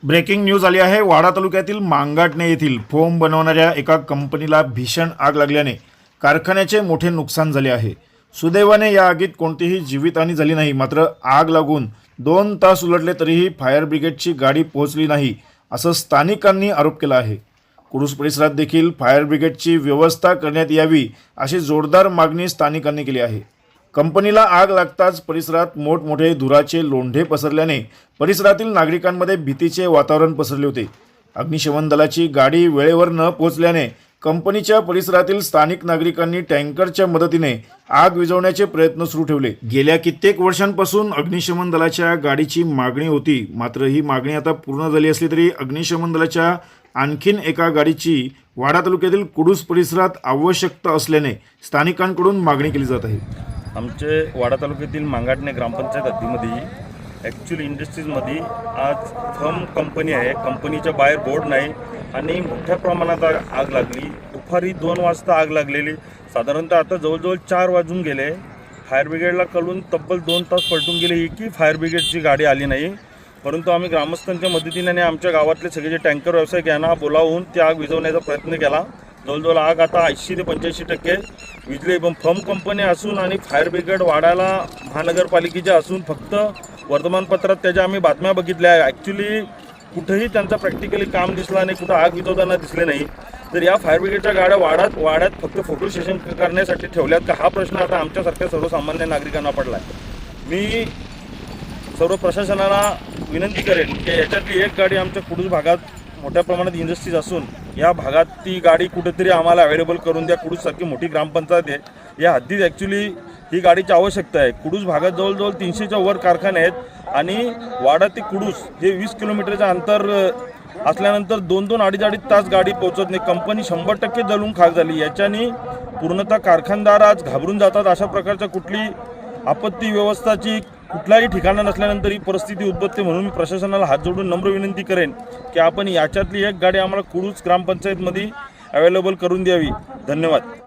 Breaking news आली आहे। वाडा तालुक्यातील मांगाटणे येथील फोम बनवणाऱ्या एका कंपनीला भीषण आग लागल्याने कारखान्याचे मोठे नुकसान झाले आहे। सुदैवाने या आगीत कोणतीही जीवितहानी झाली नाही। मात्र आग लागून 2 तास उलटले तरीही फायर ब्रिगेडची गाडी पोहोचली नाही असं स्थानिकांनी आरोप केला आहे। कुडूस परिसरात देखील फायर ब्रिगेडची व्यवस्था करण्यात यावी अशी जोरदार मागणी स्थानिकांनी केली आहे। कंपनीला आग लागताच परिसरात मोठमोठे धुराचे लोंढे पसरल्याने परिसरातील नागरिकांमध्ये भीतीचे वातावरण पसरले होते। अग्निशमन दलाची गाडी वेळेवर न पोहोचल्याने कंपनीच्या परिसरातील स्थानिक नागरिकांनी टँकरच्या मदतीने आग विझवण्याचे प्रयत्न सुरू ठेवले। गेल्या कित्येक वर्षांपासून अग्निशमन दलाच्या गाडीची मागणी होती। मात्र ही मागणी आता पूर्ण झाली असली तरी अग्निशमन दलाच्या आणखीन एका गाडीची वाडा तालुक्यातील कुडूस परिसरात आवश्यकता असल्याने स्थानिकांकडून मागणी केली जात आहे। आमचे वाडा तालुक्यातील मांगाटणे ग्रामपंचायत हद्दीमध्ये ॲक्च्युली इंडस्ट्रीजमध्ये आज फर्म कंपनी आहे। कंपनीच्या बाहेर बोर्ड नाही आणि मोठ्या प्रमाणात आग लागली। दुपारी 2 वाजता आग लागलेली, साधारणतः आता जवळजवळ 4 वाजून गेले। फायर ब्रिगेडला कळून तब्बल 2 तास पलटून गेले, एकही फायर ब्रिगेडची गाडी आली नाही। परंतु आम्ही ग्रामस्थांच्या मदतीने आणि आमच्या गावातले सगळे जे टँकर व्यावसायिक यांना बोलावून ती आग विझवण्याचा प्रयत्न केला। जवळजवळ आग आता 80 ते 85% विझली। पण फर्म कंपनी असून आणि फायर ब्रिगेड वाड्याला महानगरपालिकेच्या असून फक्त वर्तमानपत्रात त्याच्या आम्ही बातम्या बघितल्या। ॲक्च्युली कुठेही त्यांचा प्रॅक्टिकली काम दिसला नाही, कुठं आग विझवताना दिसले नाही। तर या फायर ब्रिगेडच्या गाड्या वाड्यात फक्त फोटो सेशन करण्यासाठी ठेवल्यात का, हा प्रश्न आता आमच्यासारख्या सर्वसामान्य नागरिकांना पडला आहे। मी सर्व प्रशासनाला विनंती करेन की याच्यातली एक गाडी आमच्या कुडूस भागात मोठ्या प्रमाणात इंडस्ट्रीज असून या भागात ती गाडी कुठेतरी आम्हाला अवेलेबल करून द्या। कुडूससारखी मोठी ग्रामपंचायत आहे, या हद्दीत ॲक्च्युली ही गाडीची आवश्यकता आहे। कुडूस भागात जवळजवळ 300च्या वर कारखाने आहेत आणि वाडा ते कुडूस हे 20 किलोमीटरचं अंतर असल्यानंतर 2-2, अडीच तास गाडी पोहोचत नाही। कंपनी 100% जळून खाक झाली। याच्यानी पूर्णतः कारखानदार आज घाबरून जातात। अशा प्रकारच्या कुठली आपत्ती व्यवस्थाची कुठल्याही ठिकाणा नसल्यानंतर ही परिस्थिती उद्भवते। म्हणून मी प्रशासनाला हात जोडून नम्र विनंती करेन की आपण याच्यातली एक गाडी आम्हाला कुडूस ग्रामपंचायतमध्ये अवेलेबल करून द्यावी। धन्यवाद।